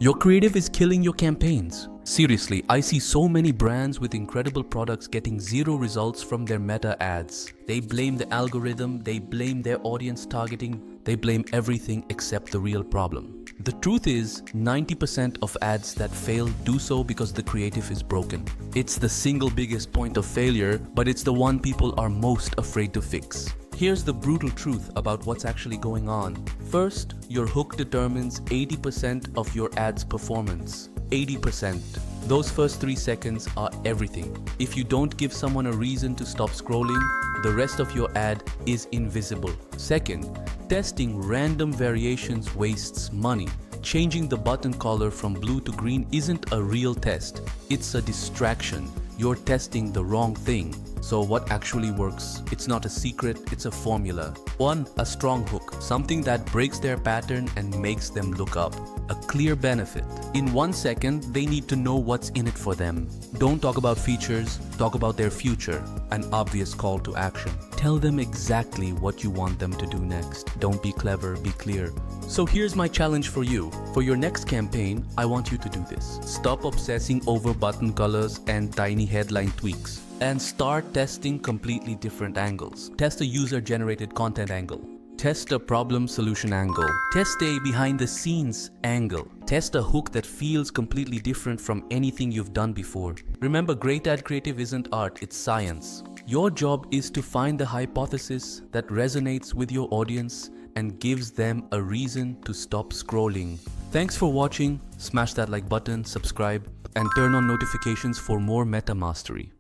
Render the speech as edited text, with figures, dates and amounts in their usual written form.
Your creative is killing your campaigns. Seriously, I see so many brands with incredible products getting zero results from their meta ads. They blame the algorithm, they blame their audience targeting, they blame everything except the real problem. The truth is, 90% of ads that fail do so because the creative is broken. It's the single biggest point of failure, but it's the one people are most afraid to fix. Here's the brutal truth about what's actually going on. First, your hook determines 80% of your ad's performance. 80%. Those first 3 seconds are everything. If you don't give someone a reason to stop scrolling, the rest of your ad is invisible. Second, testing random variations wastes money. Changing the button color from blue to green isn't a real test. It's a distraction. You're testing the wrong thing. So what actually works? It's not a secret, it's a formula. 1. A strong hook. Something that breaks their pattern and makes them look up. A clear benefit. In 1 second, they need to know what's in it for them. Don't talk about features, talk about their future. An obvious call to action. Tell them exactly what you want them to do next. Don't be clever, be clear. So here's my challenge for you. For your next campaign, I want you to do this. Stop obsessing over button colors and tiny headline tweaks. And start testing completely different angles. Test a user-generated content angle. Test a problem-solution angle. Test a behind-the-scenes angle. Test a hook that feels completely different from anything you've done before. Remember, great ad creative isn't art, it's science. Your job is to find the hypothesis that resonates with your audience and gives them a reason to stop scrolling. Thanks for watching. Smash that like button, subscribe, and turn on notifications for more meta mastery.